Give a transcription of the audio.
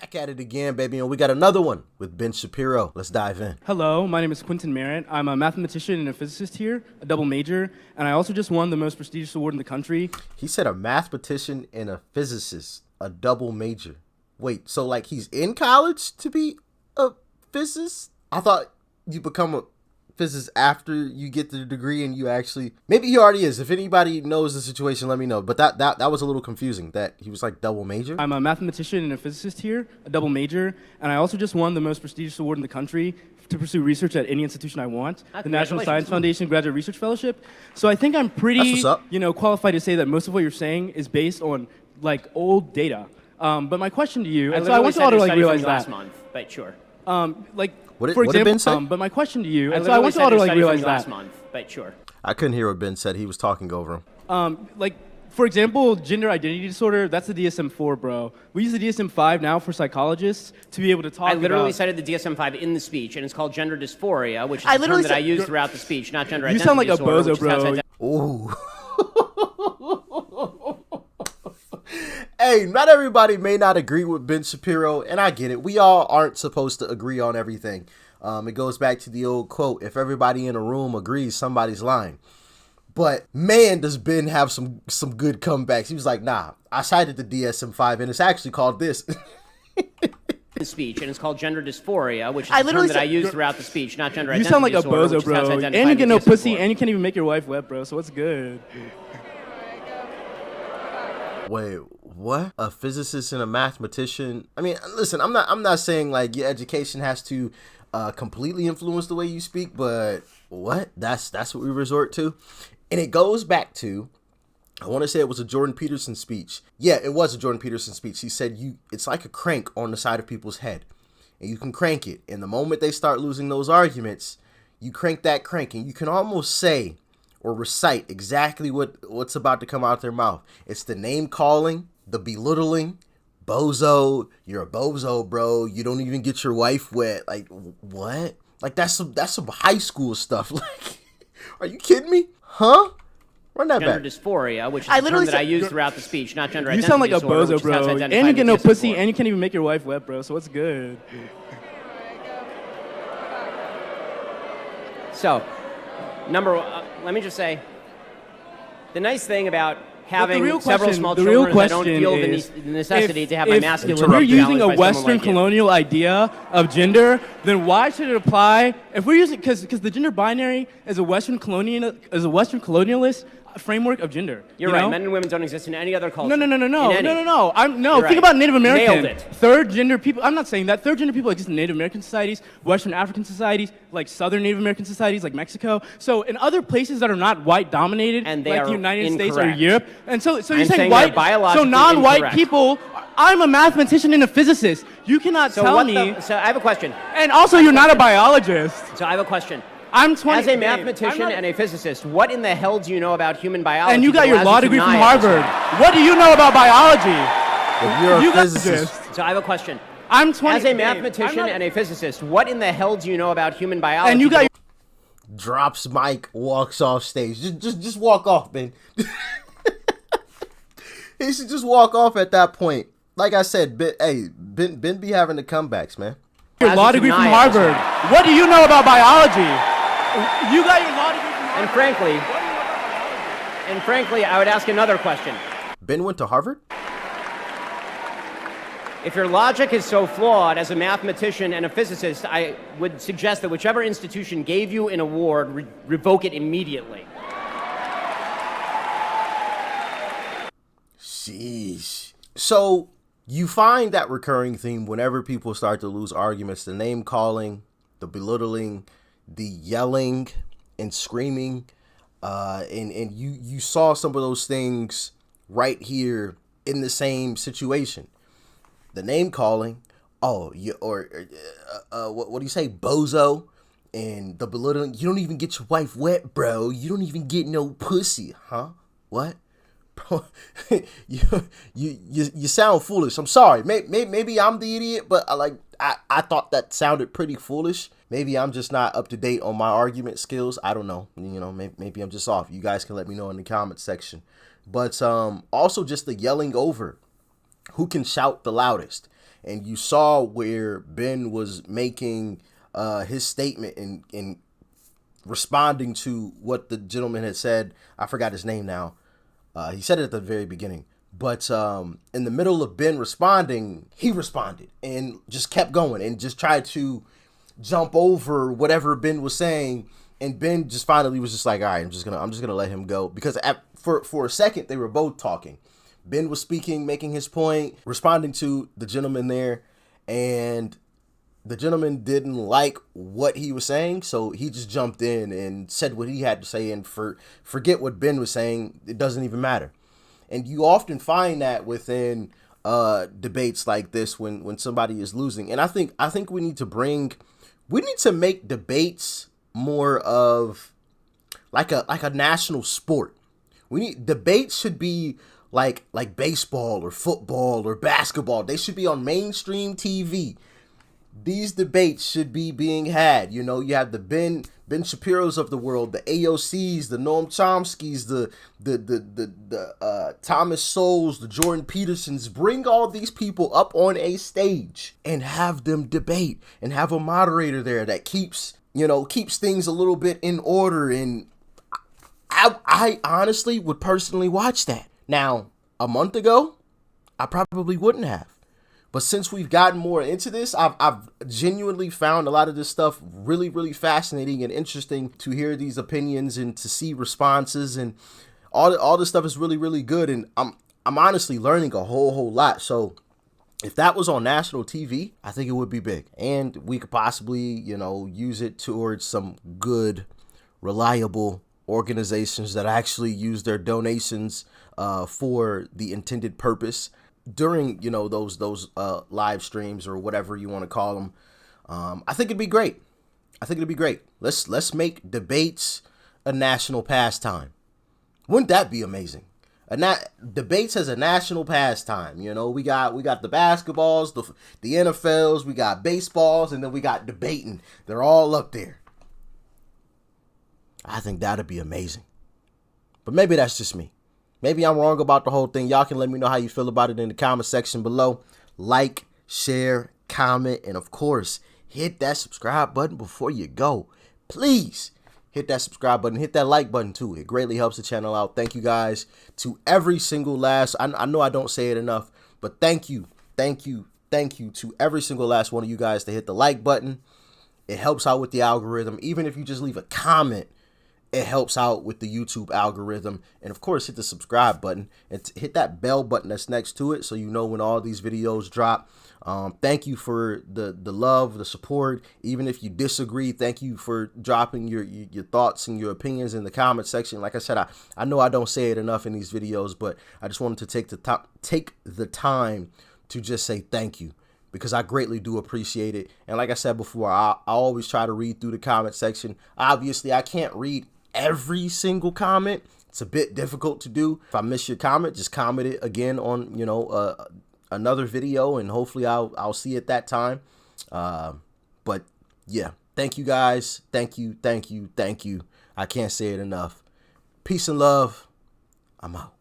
Back at it again, baby, and we got another one with Ben Shapiro. Let's dive in. Hello, my name is Quentin Merritt. I'm a mathematician and a physicist here, a double major, and I also just won the most prestigious award in the country. He said a mathematician and a physicist, a double major. Wait, so like he's in college to be a physicist? I thought you become a physicist after you get the degree and you actually... Maybe he already is. If anybody knows the situation, let me know. But that was a little confusing, that he was like double major. I'm a mathematician and a physicist here, a double major, and I also just won the most prestigious award in the country to pursue research at any institution I want, the National Science Foundation Graduate Research Fellowship. So I think I'm pretty, qualified to say that most of what you're saying is based on like old data. But my question to you, and so I want you all to like realize that. Last month, but sure. For example, but my question to you, and so I want you all to like realize that. Last month, but sure. I couldn't hear what Ben said. He was talking over him. For example, gender identity disorder, that's the DSM-4, bro. We use the DSM-5 now for psychologists to be able to talk about... I literally cited the DSM-5 in the speech, and it's called gender dysphoria, which is the term that I use throughout the speech, not gender identity disorder. You sound like a bozo, bro. Ooh. Hey, not everybody may not agree with Ben Shapiro, and I get it. We all aren't supposed to agree on everything. It goes back to the old quote, if everybody in a room agrees, somebody's lying. But man, does Ben have some good comebacks. He was like, nah, I cited the DSM-5, and it's actually called this. The speech, and it's called gender dysphoria, which is the term that I use throughout the speech, not gender identity disorder. You sound like a bozo, bro. And you get no pussy, and you can't even make your wife wet, bro, so what's good? Wait, what? A physicist and a mathematician? I mean, listen, I'm not saying like your education has to completely influence the way you speak, but what? That's what we resort to. And it goes back to, I want to say it was a Jordan Peterson speech. Yeah, it was a Jordan Peterson speech. He said it's like a crank on the side of people's head, and you can crank it. And the moment they start losing those arguments, you crank that crank, and you can almost say or recite exactly what's about to come out their mouth. It's the name calling, the belittling, bozo, you're a bozo, bro. You don't even get your wife wet. Like, what? Like, that's some high school stuff. Like, are you kidding me? Huh? Run that back. Gender dysphoria, which is the term that I use throughout the speech, not gender identity disorder. You sound like a bozo, bro. And you get no pussy, and you can't even make your wife wet, bro, so what's good? So, let me just say, the nice thing about having several small children is I don't feel the necessity to have my masculinity. If we're using a Western colonial idea of gender, then should it apply? If we're using, because the gender binary is a Western colonialist framework of gender. You're right. Men and women don't exist in any other culture. No. Think about Native American. Nailed it. Third gender people. I'm not saying that. Third gender people exist in Native American societies, Western African societies, like Southern Native American societies, like Mexico. So in other places that are not white dominated, and they like are the United incorrect. States or Europe, and so you're I'm saying white, so non-white incorrect. people. I'm a mathematician and a physicist. You cannot tell me. So I have a question. And also, you're not a biologist. So I have a question. I'm 20. As a mathematician and a physicist, what in the hell do you know about human biology? And you got your law degree from Harvard. What do you know about biology? If you're a physicist. So I have a question. I'm 20. As a mathematician and a physicist, what in the hell do you know about human biology? And you got drops mic, walks off stage. Just walk off, Ben. He should just walk off at that point. Like I said, Ben be having the comebacks, man. Your law degree from Harvard. What do you know about biology? You got your law degree from Harvard. And frankly, I would ask another question. Ben went to Harvard? If your logic is so flawed as a mathematician and a physicist, I would suggest that whichever institution gave you an award, revoke it immediately. Sheesh. So you find that recurring theme whenever people start to lose arguments, the name calling, the belittling, the yelling and screaming, and you saw some of those things right here in the same situation. The name calling, what do you say, bozo, and the belittling. You don't even get your wife wet, bro. You don't even get no pussy, huh? What? you sound foolish. I'm sorry. Maybe I'm the idiot, but I thought that sounded pretty foolish. Maybe I'm just not up to date on my argument skills. I don't know. Maybe I'm just off. You guys can let me know in the comment section. But also just the yelling over. Who can shout the loudest? and you saw where Ben was making his statement in responding to what the gentleman had said. I forgot his name now. He said it at the very beginning. But in the middle of Ben responding, he responded and just kept going and just tried to jump over whatever Ben was saying. And Ben just finally was just like, all right, I'm just gonna let him go, because for a second they were both talking. Ben was speaking, making his point, responding to the gentleman there, and the gentleman didn't like what he was saying, so he just jumped in and said what he had to say, and forget what Ben was saying. It doesn't even matter. And you often find that within debates like this when somebody is losing. And I think we need to make debates more of like a national sport. Debates should be like baseball or football or basketball. They should be on mainstream TV. These debates should be being had. You know, you have the Ben Shapiros of the world, the AOCs, the Noam Chomskys, the Thomas Sowells, the Jordan Petersons. Bring all these people up on a stage and have them debate, and have a moderator there that keeps things a little bit in order. And I honestly would personally watch that. Now, a month ago, I probably wouldn't have. But since we've gotten more into this, I've genuinely found a lot of this stuff really, really fascinating and interesting to hear these opinions and to see responses, and all this stuff is really, really good. And I'm honestly learning a whole lot. So if that was on national TV, I think it would be big, and we could possibly, use it towards some good, reliable organizations that actually use their donations for the intended purpose during those live streams or whatever you want to call them. I think it'd be great. Let's make debates a national pastime. Wouldn't that be amazing? Debates as a national pastime. We got the basketballs, the NFLs, we got baseballs, and then we got debating. They're all up there. I think that'd be amazing. But maybe that's just me. Maybe I'm wrong about the whole thing. Y'all can let me know how you feel about it in the comment section below. Like, share, comment, and of course, hit that subscribe button before you go. Please hit that subscribe button. Hit that like button too. It greatly helps the channel out. Thank you guys to every single last. I know I don't say it enough, but thank you to every single last one of you guys to hit the like button. It helps out with the algorithm. Even if you just leave a comment, it helps out with the YouTube algorithm. And of course, hit the subscribe button and hit that bell button that's next to it so you know when all these videos drop. Thank you for the love, the support. Even if you disagree, thank you for dropping your thoughts and your opinions in the comment section. Like I said, I know I don't say it enough in these videos, but I just wanted to take the time to just say thank you, because I greatly do appreciate it. And like I said before, I always try to read through the comment section. Obviously, I can't read every single comment. It's a bit difficult to do. If I miss your comment, just comment it again on another video, and hopefully I'll see it that time. But yeah, thank you guys. Thank you. I can't say it enough. Peace and love. I'm out.